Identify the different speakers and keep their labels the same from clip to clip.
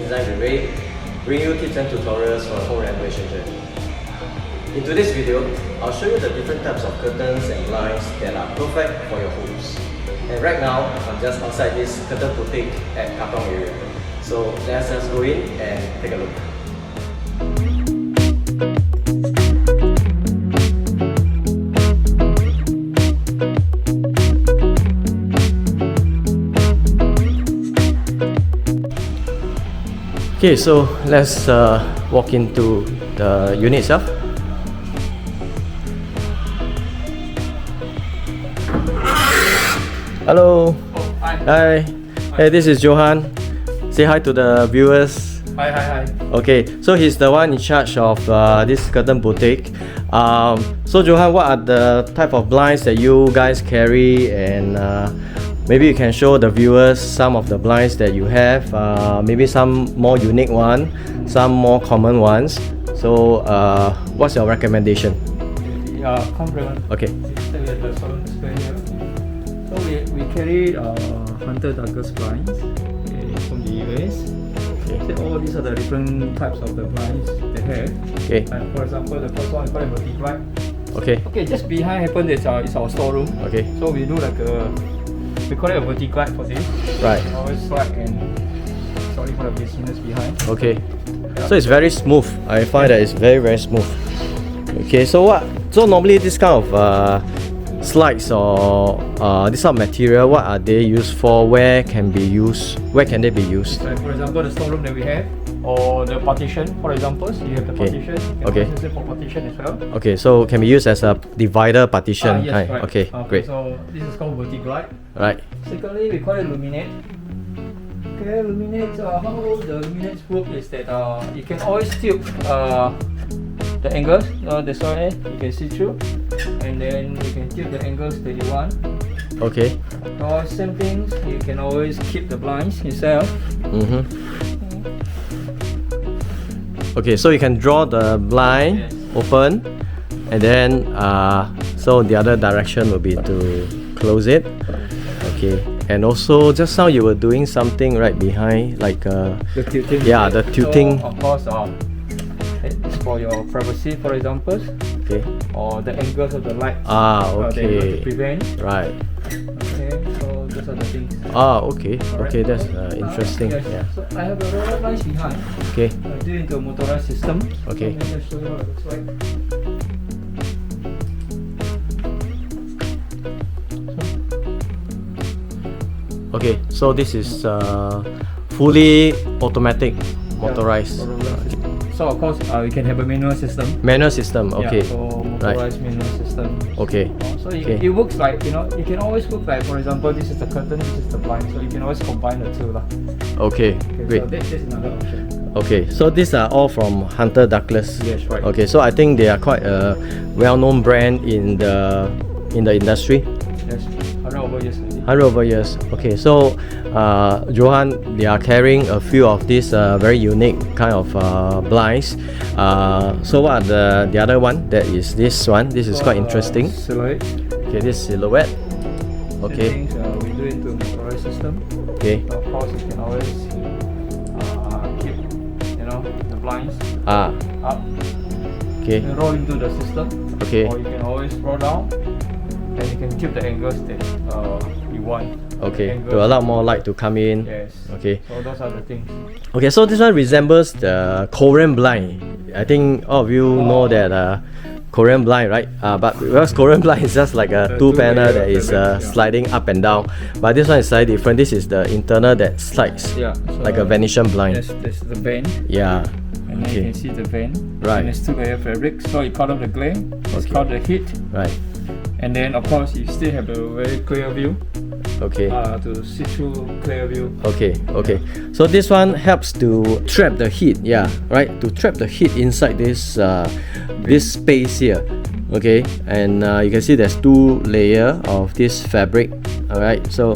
Speaker 1: design renovate, bring you tips and tutorials for home renovation journey. In today's video, I'll show you the different types of curtains and blinds that are perfect for your homes. And right now, I'm just outside this curtain boutique at Kapong area. So let's just go in and take a look. Okay, so let's walk into the unit itself. Hello.
Speaker 2: Oh, hi.
Speaker 1: Hi. Hey, this is Johan. Say hi to the viewers.
Speaker 2: Hi.
Speaker 1: Okay, so he's the one in charge of this curtain boutique. So Johan, what are the type of blinds that you guys carry, and maybe you can show the viewers some of the blinds that you have, maybe some more unique one, some more common ones. So what's your recommendation?
Speaker 2: Yeah, compliment.
Speaker 1: Okay.
Speaker 2: The showroom display here. So we carry Hunter Douglas blinds from the US.
Speaker 1: Okay.
Speaker 2: So all these are the different types of the blinds they have.
Speaker 1: Okay.
Speaker 2: And for example, the first one is called a vertical.
Speaker 1: Okay.
Speaker 2: Okay, just behind happen is our storeroom.
Speaker 1: Okay.
Speaker 2: So we do like we call it a vertical for this.
Speaker 1: Right.
Speaker 2: Always slack and sorry for the busyness behind.
Speaker 1: Okay.
Speaker 2: Yeah.
Speaker 1: So it's very smooth. I find that it's very smooth. Okay. So normally this kind of slides or this kind of material, what are they used for? Where can they be used?
Speaker 2: Like for example, the storeroom that we have, or the partition, for example, you have the partition. You can use it for partition as well.
Speaker 1: Okay, so can be used as a divider partition.
Speaker 2: Yes, right.
Speaker 1: Okay, great.
Speaker 2: So this is called vertical.
Speaker 1: Right.
Speaker 2: Secondly, we call it luminate. Okay, luminate. How the luminates work is that you can always tilt the angles. That's why you can see through, and then you can tilt the angles that you want.
Speaker 1: Okay.
Speaker 2: Or same things, you can always keep the blinds yourself.
Speaker 1: Okay, so you can draw the blind,
Speaker 2: Yes.
Speaker 1: open, and then so the other direction will be to close it. Okay, and also just now you were doing something right behind, like
Speaker 2: The tilting.
Speaker 1: yeah, the tilting.
Speaker 2: So, of course, it's for your privacy, for example,
Speaker 1: Okay.
Speaker 2: or the angles of the light.
Speaker 1: Ah,
Speaker 2: That you want to
Speaker 1: okay.
Speaker 2: prevent.
Speaker 1: Right.
Speaker 2: Okay, so those are the things.
Speaker 1: Ah, okay.
Speaker 2: Alright.
Speaker 1: Okay, that's interesting.
Speaker 2: Yes.
Speaker 1: Yeah.
Speaker 2: So I have a roller blinds behind.
Speaker 1: Okay.
Speaker 2: I do into a motorized system.
Speaker 1: Okay.
Speaker 2: So let me just show you what it looks like.
Speaker 1: Okay. So this is fully automatic, motorized.
Speaker 2: Yeah, so of course you can have a manual system.
Speaker 1: Manual system. Okay.
Speaker 2: Yeah, so motorized manual system.
Speaker 1: Okay.
Speaker 2: So
Speaker 1: Okay.
Speaker 2: it works like, you can always work like, for example, this is the curtain, this is the blind, so you can always combine the two lah.
Speaker 1: Okay. Great.
Speaker 2: So that's another option.
Speaker 1: Okay, so these are all from Hunter Douglas.
Speaker 2: Yes, right.
Speaker 1: Okay, so I think they are quite a well-known brand in the industry.
Speaker 2: Yes, 100 over years already.
Speaker 1: 100 over years. Okay, so Johan, they are carrying a few of these very unique kind of blinds. So what are the other one? That is this one. This is quite interesting.
Speaker 2: Silhouette.
Speaker 1: Okay, this silhouette. Okay.
Speaker 2: Things, we do it into a motorized system.
Speaker 1: Okay.
Speaker 2: Of course, you can always keep, the blinds
Speaker 1: Ah.
Speaker 2: up
Speaker 1: Okay.
Speaker 2: and roll into the system.
Speaker 1: Okay.
Speaker 2: Or you can always roll down, and you can keep the angles that you want.
Speaker 1: Okay.
Speaker 2: Angles.
Speaker 1: To allow more light to come in.
Speaker 2: Yes.
Speaker 1: Okay.
Speaker 2: So those are the things.
Speaker 1: Okay, so this one resembles the Korean blind. I think all of you know that Korean blind, right? But because Korean blind is just like a two panel that is sliding up and down. But this one is slightly different. This is the internal that slides,
Speaker 2: Yeah. So
Speaker 1: like a Venetian blind.
Speaker 2: There's the band,
Speaker 1: Yeah.
Speaker 2: and then you
Speaker 1: Okay.
Speaker 2: can see the band.
Speaker 1: Right.
Speaker 2: And there's 2 layer fabric. So you cut off the glare. It's
Speaker 1: Okay.
Speaker 2: called the heat.
Speaker 1: Right.
Speaker 2: And then of course you still have a very clear view.
Speaker 1: Okay.
Speaker 2: To see through clear view.
Speaker 1: Okay. Okay. So this one helps to trap the heat. Yeah. Right. To trap the heat inside this this space here. Okay. And you can see there's 2 layer of this fabric. All right. So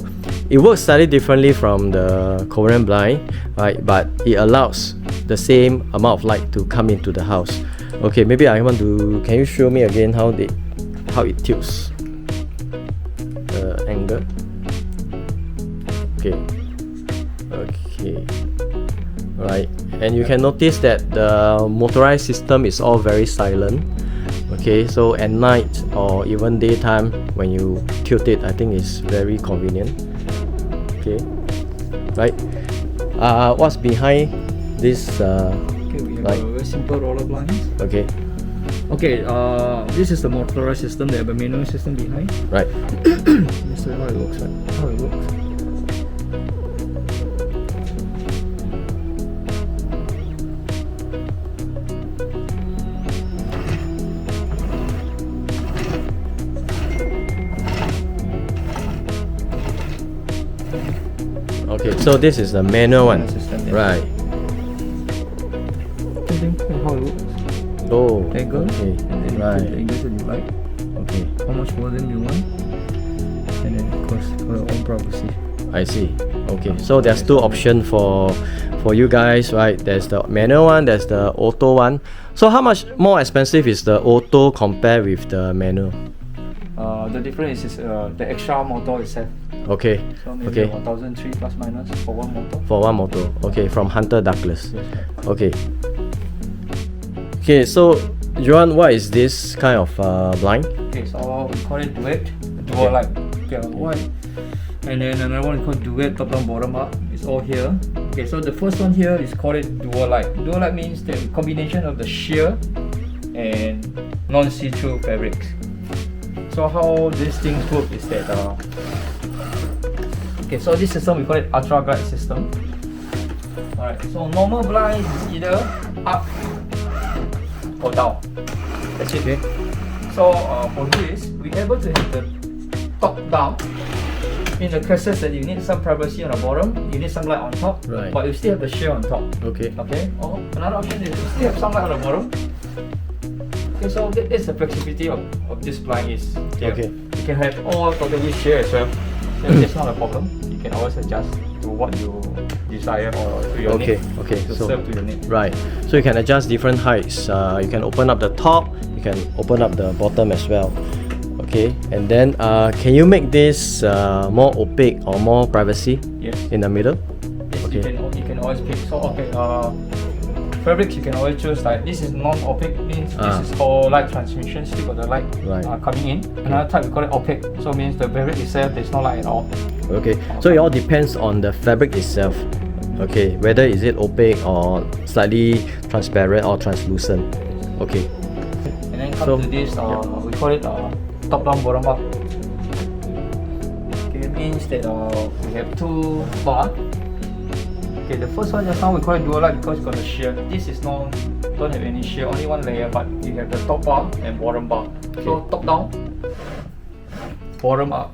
Speaker 1: it works slightly differently from the Korean blind, right? But it allows the same amount of light to come into the house. Okay. Maybe I want to. Can you show me again how it tilts? The angle. Okay. Okay. right? And you can notice that the motorized system is all very silent. Okay, so at night or even daytime when you tilt it, I think it's very convenient. Okay, right? What's behind this?
Speaker 2: Okay, we have
Speaker 1: like,
Speaker 2: a very simple roller blinds.
Speaker 1: Okay,
Speaker 2: Okay, this is the motorized system. They have a manual system behind.
Speaker 1: right.
Speaker 2: This is how it looks like. How it looks.
Speaker 1: Okay, so this is the manual one,
Speaker 2: System, yeah.
Speaker 1: right?
Speaker 2: How it looks.
Speaker 1: Oh,
Speaker 2: Angle.
Speaker 1: okay,
Speaker 2: And then
Speaker 1: right.
Speaker 2: the angles that you like.
Speaker 1: Okay,
Speaker 2: How much volume you want. And then of course for your own privacy.
Speaker 1: I see. Okay, so there's two options for you guys, right? There's the manual one, there's the auto one. So how much more expensive is the auto compared with the manual?
Speaker 2: The difference is the extra motor itself.
Speaker 1: Okay,
Speaker 2: So maybe
Speaker 1: okay,
Speaker 2: 1,003 plus minus for one motor.
Speaker 1: for one motor. Okay, from Hunter Douglas.
Speaker 2: Yes, right.
Speaker 1: Okay. Okay, so Johan, what is this kind of blind?
Speaker 2: Okay, so we call it duet, dual light. Okay, white. And then another one is called duet, top down, bottom up. It's all here. Okay, so the first one here is called it dual light. Dual light means the combination of the sheer and non-see-through fabrics. So how these things work is that okay, so this system we call it ultra glide system. Alright, so normal blind is either up or down. That's it.
Speaker 1: Okay.
Speaker 2: So for this, we're able to have the top down. In the cases that you need some privacy on the bottom, you need some light on top,
Speaker 1: Right.
Speaker 2: but you still have the sheer on top.
Speaker 1: Okay.
Speaker 2: Okay. Or another option is you still have some light on the bottom. Okay, so that's the flexibility of this blind is here.
Speaker 1: Okay.
Speaker 2: You can have all totally sheer as well. So that's not a problem. You can always adjust to what you desire or to your
Speaker 1: Okay,
Speaker 2: need.
Speaker 1: okay,
Speaker 2: To
Speaker 1: so-
Speaker 2: serve to your need.
Speaker 1: Right. So you can adjust different heights. You can open up the top, you can open up the bottom as well. Okay. And then can you make this more opaque or more privacy
Speaker 2: Yes.
Speaker 1: in the middle?
Speaker 2: Yes,
Speaker 1: Okay.
Speaker 2: you can always pick. So okay, fabrics you can always choose like this is non-opaque means this is for light transmission, stick of the light
Speaker 1: Right.
Speaker 2: coming in. Another type we call it opaque, so means the fabric itself there's no light at all.
Speaker 1: Okay. So it all depends on the fabric itself. Okay. Whether is it opaque or slightly transparent or translucent. Okay.
Speaker 2: And then come
Speaker 1: So,
Speaker 2: to this, we call it top down, bottom up. Okay, it means that we have two bar. Okay, the first one just now we call it dual light because it's got the shear. This is don't have any shear, only one layer, but you have the top bar and bottom bar. So top down, bottom up.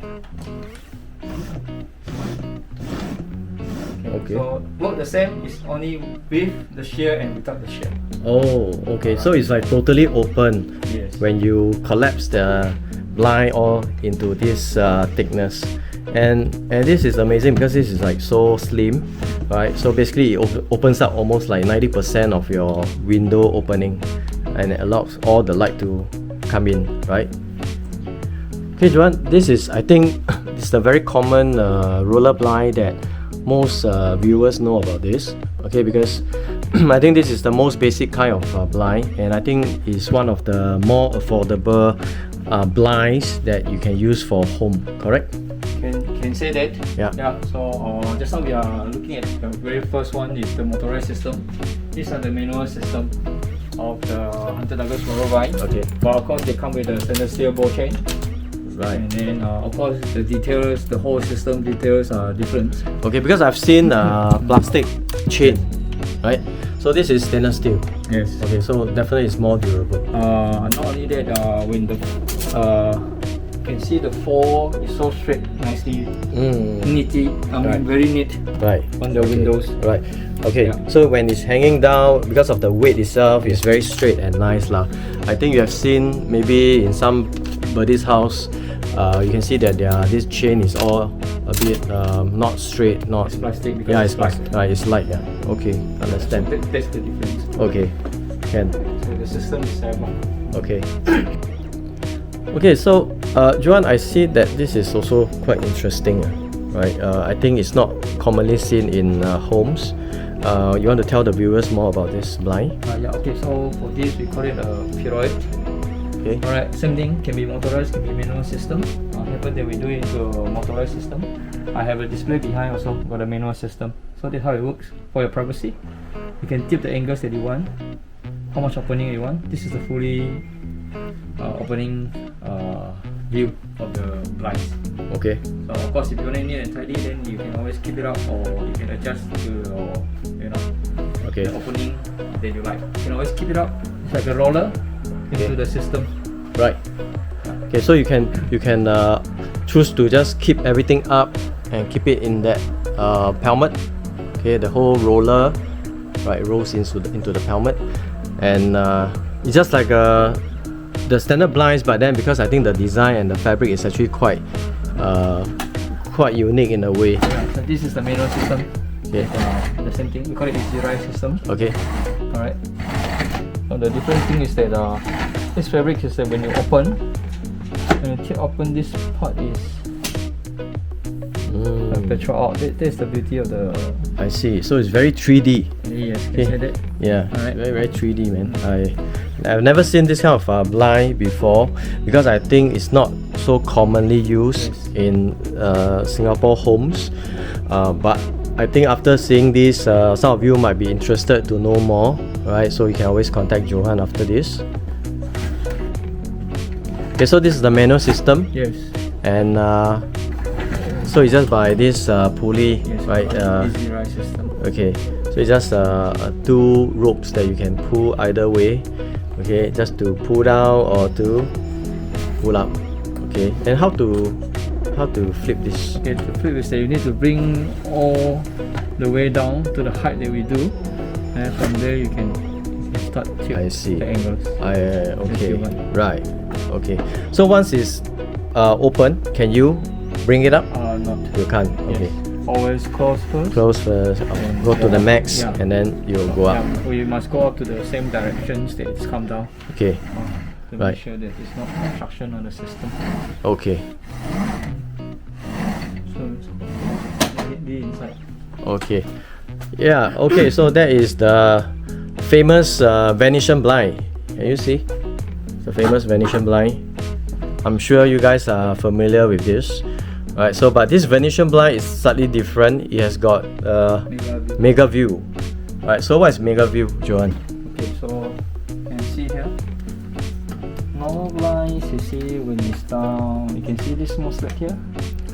Speaker 1: Okay.
Speaker 2: So work the same, is only with the shear and without the shear.
Speaker 1: Oh, okay. So it's like totally open
Speaker 2: Yes.
Speaker 1: when you collapse the blind all into this thickness. And this is amazing because this is like so slim, right? So basically it opens up almost like 90% of your window opening, and it allows all the light to come in, right? Okay, Johan, this is, I think it's a very common roller blind that most viewers know about this. Okay, because I think this is the most basic kind of blind, and I think it's one of the more affordable blinds that you can use for home, correct?
Speaker 2: Can say that.
Speaker 1: Yeah.
Speaker 2: Yeah. So just now we are looking at the very first one is the motorized system. These are the manual system of the Hunter Douglas roller blind.
Speaker 1: Okay.
Speaker 2: But of course they come with a stainless steel ball chain.
Speaker 1: Right.
Speaker 2: And then of course the details, the whole system details are different.
Speaker 1: Okay, because I've seen plastic chain, right? So this is stainless steel.
Speaker 2: Yes.
Speaker 1: Okay, so definitely it's more durable.
Speaker 2: Not only that, when the you can see the fall is so straight, nicely neatly. I mean
Speaker 1: Right.
Speaker 2: very neat
Speaker 1: Right.
Speaker 2: on the windows.
Speaker 1: Right. Okay.
Speaker 2: Yeah.
Speaker 1: So when it's hanging down, because of the weight itself, it's very straight and nice lah. I think you have seen maybe in somebody's house, you can see that this chain is all a bit not straight, not.
Speaker 2: It's plastic because
Speaker 1: Yeah,
Speaker 2: it's
Speaker 1: it's plastic. Right, it's light. Yeah. Okay,
Speaker 2: So
Speaker 1: understand.
Speaker 2: that's the difference.
Speaker 1: Okay, can.
Speaker 2: So the system is
Speaker 1: Okay. Okay, so Johan, I see that this is also quite interesting, right? I think it's not commonly seen in homes. you want to tell the viewers more about this blind?
Speaker 2: Yeah, okay, so for this we call it a pyroid.
Speaker 1: Okay.
Speaker 2: Alright, same thing, can be motorized, can be manual system. Happen that we do it into a motorized system. I have a display behind also, got a manual system. So that's how it works for your privacy. You can tip the angles that you want, how much opening you want. This is the fully opening view of the blinds.
Speaker 1: Okay.
Speaker 2: So of course, if you want it neat and tidy, then you can always keep it up, or you can adjust to your,
Speaker 1: Okay.
Speaker 2: the opening that you like. You can always keep it up. It's like a roller into the system.
Speaker 1: Right. Okay, so you can choose to just keep everything up and keep it in that pelmet. Okay, the whole roller, right, rolls into the pelmet, and it's just like the standard blinds, but then because I think the design and the fabric is actually quite unique in a way.
Speaker 2: Yeah, so this is the manual system.
Speaker 1: Okay.
Speaker 2: The same thing. We call it easy rise system.
Speaker 1: Okay.
Speaker 2: All right. So the different thing is that this fabric is that when you open this part is petrol out. That's the beauty of the.
Speaker 1: I see. So it's very 3D.
Speaker 2: Yes, can say that.
Speaker 1: Yeah.
Speaker 2: Alright.
Speaker 1: Very 3D, man. I've never seen this kind of blind before, because I think it's not so commonly used in Singapore homes. But I think after seeing this, some of you might be interested to know more, right? So you can always contact Johan after this. Okay, so this is the manual system.
Speaker 2: Yes.
Speaker 1: And so it's just by this pulley,
Speaker 2: Yes,
Speaker 1: right?
Speaker 2: Easy rise system.
Speaker 1: Okay, so it's just two ropes that you can pull either way. Okay, just to pull down or to pull up. Okay, and how to flip this?
Speaker 2: Okay, to flip is that you need to bring all the way down to the height that we do, and from there you can start to
Speaker 1: I see.
Speaker 2: the angles.
Speaker 1: Okay, right. Okay, so once it's open, can you bring it up?
Speaker 2: Not.
Speaker 1: You can't.
Speaker 2: Yes.
Speaker 1: Okay.
Speaker 2: Always close first.
Speaker 1: Close first, go to the max,
Speaker 2: Yeah.
Speaker 1: and then you'll go up.
Speaker 2: Yeah, we must go up to the same directions that it's come down.
Speaker 1: Okay,
Speaker 2: To
Speaker 1: Right.
Speaker 2: make sure that it's not obstruction on the system.
Speaker 1: okay,
Speaker 2: So hit the inside.
Speaker 1: okay. Yeah, okay, so that is the famous Venetian blind. Can you see? The famous Venetian blind. I'm sure you guys are familiar with this. Right, so but this Venetian blind is slightly different. It has got mega view. Right, so what is mega view, Johan?
Speaker 2: Okay, so you can see here. Normal blinds, you see when it's down, you can see this small slit here.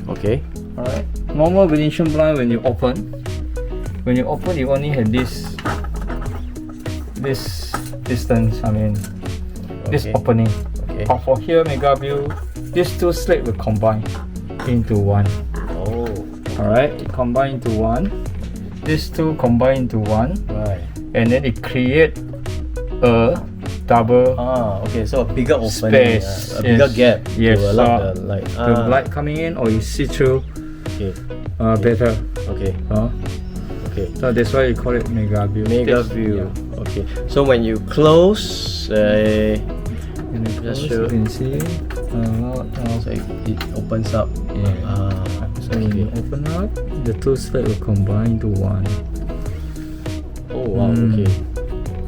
Speaker 1: Okay.
Speaker 2: Alright. Normal Venetian blind, when you open, you only have this distance. I mean, this
Speaker 1: Okay.
Speaker 2: opening.
Speaker 1: Okay.
Speaker 2: But for here, mega view, these two slits will combine into one.
Speaker 1: Oh,
Speaker 2: Alright, it combine into one. These two combine into one,
Speaker 1: right.
Speaker 2: and then it create a double
Speaker 1: Okay, so a bigger opening,
Speaker 2: space,
Speaker 1: a bigger
Speaker 2: yes.
Speaker 1: gap
Speaker 2: Yes,
Speaker 1: to allow
Speaker 2: so
Speaker 1: the light.
Speaker 2: the light coming in, or you see through
Speaker 1: Okay,
Speaker 2: better.
Speaker 1: okay, okay.
Speaker 2: So that's why you call it mega view.
Speaker 1: Mega
Speaker 2: This-
Speaker 1: view.
Speaker 2: yeah.
Speaker 1: Okay, so when you close,
Speaker 2: And you
Speaker 1: Just
Speaker 2: close,
Speaker 1: show.
Speaker 2: you can see a lot of.
Speaker 1: so it opens up.
Speaker 2: Yeah. So when you open up, the two slits will combine into one.
Speaker 1: Oh wow.
Speaker 2: Mm.
Speaker 1: Okay,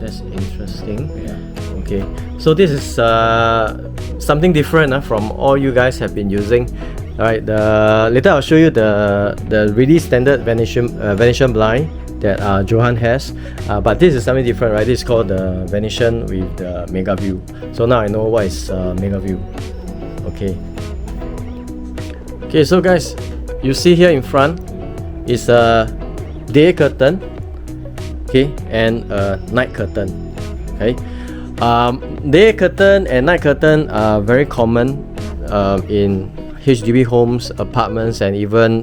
Speaker 1: that's interesting.
Speaker 2: Yeah.
Speaker 1: Okay, so this is something different from all you guys have been using. Alright, later I'll show you the really standard Venetian blind that Johan has, but this is something different, right? This is called the Venetian with the mega view. So now I know what is mega view. Okay. Okay, so guys, you see here in front is a day curtain, okay, and a night curtain. Okay, day curtain and night curtain are very common in HDB homes, apartments, and even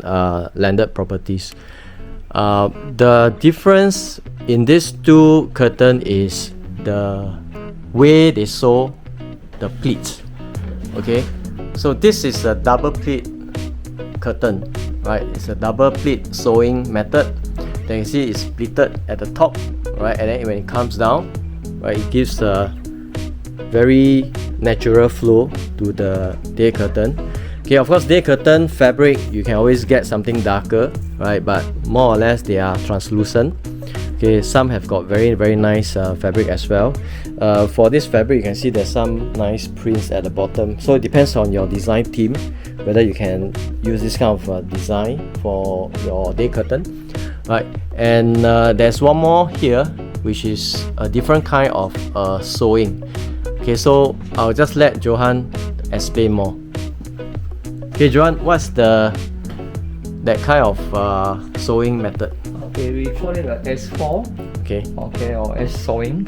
Speaker 1: landed properties. The difference in these two curtains is the way they sew the pleats. Okay, so this is a double pleat curtain, right? It's a double pleat sewing method. Then you see it's pleated at the top, right? And then when it comes down, right, it gives a very natural flow to the day curtain. Okay, of course, day curtain fabric you can always get something darker, right? But more or less they are translucent. Okay, some have got very nice fabric as well. For this fabric, you can see there's some nice prints at the bottom. So it depends on your design team whether you can use this kind of design for your day curtain, right? And there's one more here, which is a different kind of sewing. Okay, so I'll just let Johan explain more. Okay, Johan, what's that kind of sewing method?
Speaker 2: Okay, we call it a S4.
Speaker 1: Okay.
Speaker 2: Okay, or S sewing.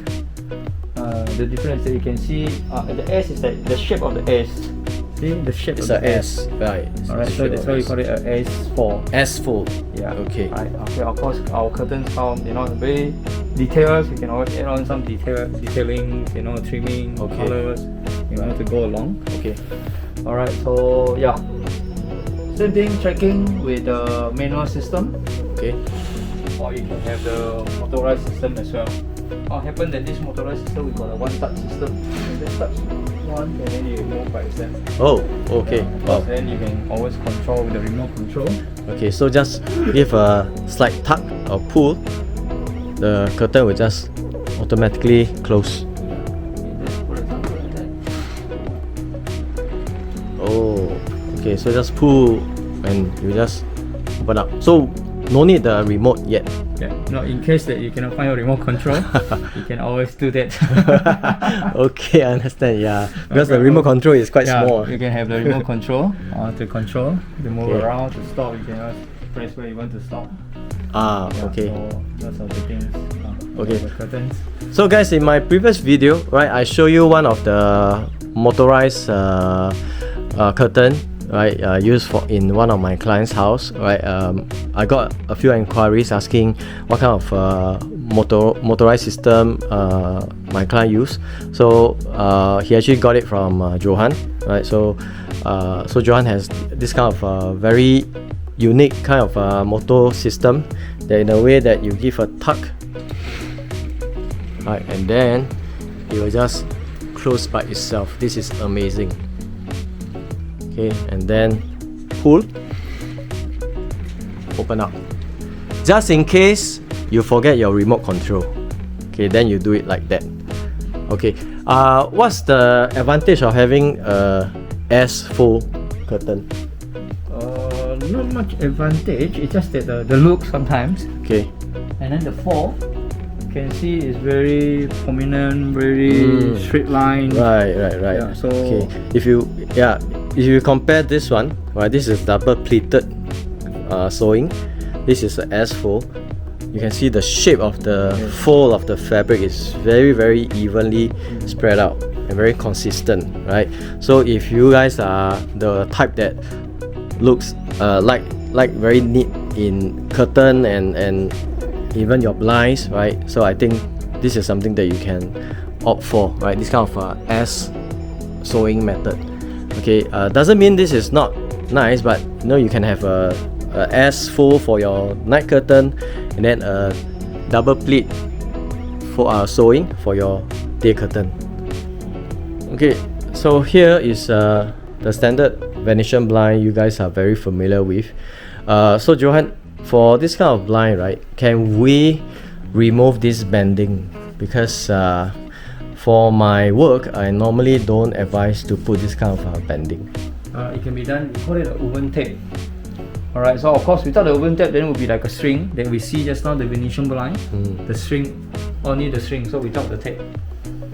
Speaker 2: The difference that you can see, the S is like the shape of the S. See the shape
Speaker 1: It's
Speaker 2: of the
Speaker 1: a S, right?
Speaker 2: Alright, so that's why we call it a S4.
Speaker 1: S4.
Speaker 2: Yeah.
Speaker 1: Okay.
Speaker 2: Right. Okay. Of course, our curtains come, very details. You can always add on some detailing, trimming,
Speaker 1: Okay.
Speaker 2: colors, to go along.
Speaker 1: Okay.
Speaker 2: Alright. So yeah, same thing. Tracking with the manual system.
Speaker 1: Okay.
Speaker 2: Or you can have the motorized system as well. What happens that this motorized system, we got a one-touch system. You just touch one and then you move by yourself.
Speaker 1: Oh, okay. Wow.
Speaker 2: Then you can always control with the remote control.
Speaker 1: Okay, so just give a slight tug or pull, the curtain will just automatically close.
Speaker 2: For example, like that.
Speaker 1: Oh, okay, so just pull and you just open up. So no need the remote yet.
Speaker 2: Yeah. No, in case that you cannot find your remote control, you can always do that.
Speaker 1: Okay, I understand. Yeah, because the remote control is quite small.
Speaker 2: You can have the remote control to control, to move
Speaker 1: Okay.
Speaker 2: around, to stop. You can just press where you want to stop. Yeah,
Speaker 1: Okay.
Speaker 2: So those are the things.
Speaker 1: Okay.
Speaker 2: The curtains.
Speaker 1: So guys, in my previous video, right, I show you one of the motorized curtain, right, used in one of my clients' house, right. I got a few enquiries asking what kind of motorized system my client use. So he actually got it from Johan, right. So Johan has this kind of very unique kind of motor system that in a way that you give a tug, right, and then it will just close by itself. This is amazing. Okay, and then pull, open up. Just in case you forget your remote control, okay, then you do it like that. Okay, what's the advantage of having a S4 curtain?
Speaker 2: Not much advantage. It's just that the look sometimes.
Speaker 1: Okay.
Speaker 2: And then the fall, you can see is very prominent, very straight line.
Speaker 1: Right.
Speaker 2: Yeah, so
Speaker 1: okay, if you compare this one, right, this is double pleated sewing. This is a S4. You can see the shape of the fold of the fabric is very evenly spread out and very consistent, right? So if you guys are the type that looks like very neat in curtain and even your blinds, right? So I think this is something that you can opt for, right? This kind of S sewing method. Okay, doesn't mean this is not nice, but you can have a S full for your night curtain and then a double pleat for sewing for your day curtain. Okay, so here is the standard Venetian blind you guys are very familiar with. So Johan, for this kind of blind, right, can we remove this banding? Because for my work, I normally don't advise to put this kind of banding.
Speaker 2: it can be done. We call it a woven tape. Alright, so of course without the woven tape, then it will be like a string that we see just now, the Venetian blind. The string, only the string, so without the tape.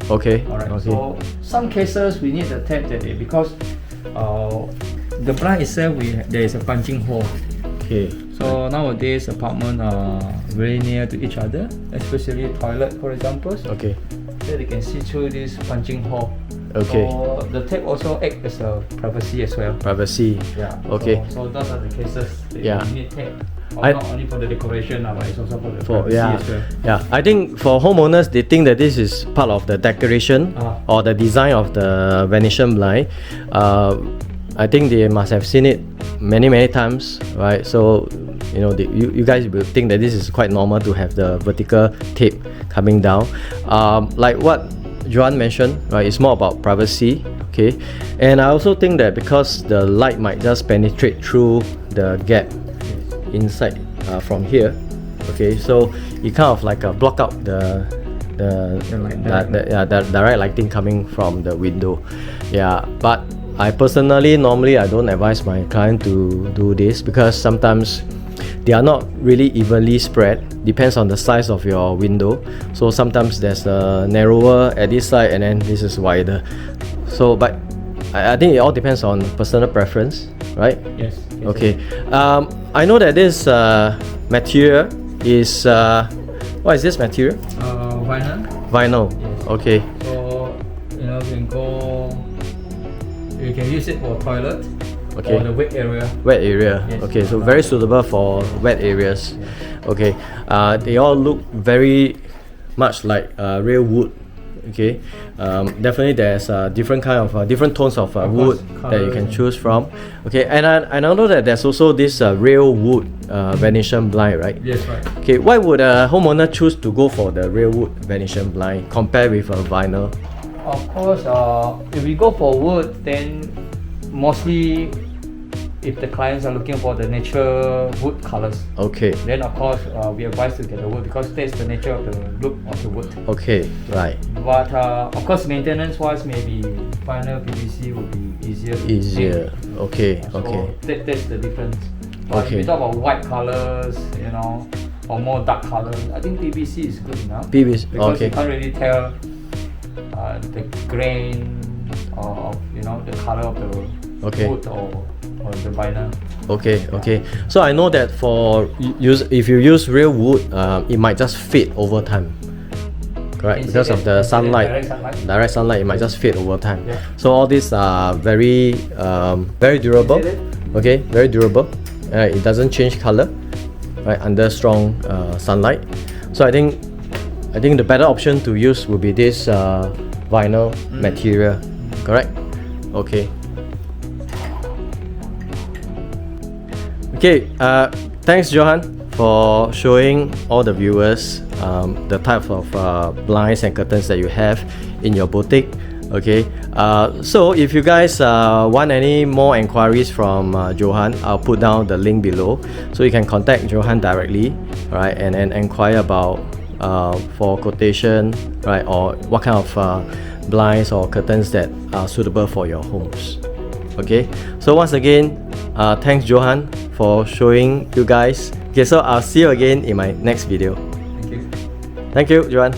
Speaker 1: Okay.
Speaker 2: Alright,
Speaker 1: okay.
Speaker 2: so some cases we need the tape that because the blind itself, there is a punching hole.
Speaker 1: Okay.
Speaker 2: So nowadays apartments are very near to each other, especially toilet, for example.
Speaker 1: Okay.
Speaker 2: So they can see through this punching hole.
Speaker 1: Okay.
Speaker 2: So the tape also acts as a privacy as well.
Speaker 1: Privacy.
Speaker 2: Yeah.
Speaker 1: Okay.
Speaker 2: So those are the cases that
Speaker 1: Yeah.
Speaker 2: you need tape.
Speaker 1: I-
Speaker 2: Not only for the decoration, but it's also for the
Speaker 1: For
Speaker 2: privacy
Speaker 1: yeah,
Speaker 2: as well.
Speaker 1: yeah. I think for homeowners, they think that this is part of the decoration or the design of the Venetian blind. I think they must have seen it many times, right? So you guys will think that this is quite normal to have the vertical tape coming down. Like what Johan mentioned, right? It's more about privacy, okay? And I also think that because the light might just penetrate through the gap inside from here, Okay, so it kind of like block out the direct lighting coming from the window. Yeah, but I personally normally I don't advise my client to do this because sometimes they are not really evenly spread. Depends on the size of your window. So sometimes there's a narrower at this side and then this is wider. So but I think it all depends on personal preference, right?
Speaker 2: Yes.
Speaker 1: Okay. I know that this material is what is this material?
Speaker 2: Vinyl.
Speaker 1: Vinyl.
Speaker 2: Yes.
Speaker 1: Okay.
Speaker 2: So you can use it for toilet.
Speaker 1: Okay.
Speaker 2: Or the wet area.
Speaker 1: Wet area.
Speaker 2: Yes.
Speaker 1: Okay. So very suitable for wet areas.
Speaker 2: Yes.
Speaker 1: Okay. They all look very much like real wood. Okay. Definitely there's different kind of different tones of wood that you can choose from. Okay. And I know that there's also this real wood Venetian blind, right?
Speaker 2: Yes, right.
Speaker 1: Okay. Why would a homeowner choose to go for the real wood Venetian blind compared with a vinyl?
Speaker 2: Of course, if we go for wood, then mostly if the clients are looking for the natural wood colors,
Speaker 1: Okay.
Speaker 2: then of course we advise to get the wood because that's the nature of the look of the wood.
Speaker 1: Okay. Right.
Speaker 2: But of course, maintenance wise, maybe vinyl PVC will be easier.
Speaker 1: Easier. Okay.
Speaker 2: So
Speaker 1: Okay.
Speaker 2: that's the difference. But if
Speaker 1: Okay.
Speaker 2: we talk about white colors, or more dark colors, I think PVC is good enough.
Speaker 1: PVC.
Speaker 2: Because
Speaker 1: Okay.
Speaker 2: you can't really tell the grain of the color of the
Speaker 1: Okay.
Speaker 2: wood or the vinyl.
Speaker 1: Okay, okay. So I know that if you use real wood, it might just fade over time. Correct, because of the sunlight, direct sunlight, it might just fade over time.
Speaker 2: Yeah.
Speaker 1: So all these are very durable. Okay, very durable. It doesn't change color, right, under strong sunlight. So I think the better option to use would be this vinyl material. Correct. Okay. Okay, thanks Johan for showing all the viewers the type of blinds and curtains that you have in your boutique. Okay, so if you guys want any more enquiries from Johan, I'll put down the link below so you can contact Johan directly, right, and then inquire about for quotation, right, or what kind of blinds or curtains that are suitable for your homes. Okay, so once again, thanks Johan for showing you guys. Okay, so I'll see you again in my next video.
Speaker 2: Thank you.
Speaker 1: Thank you, Johan.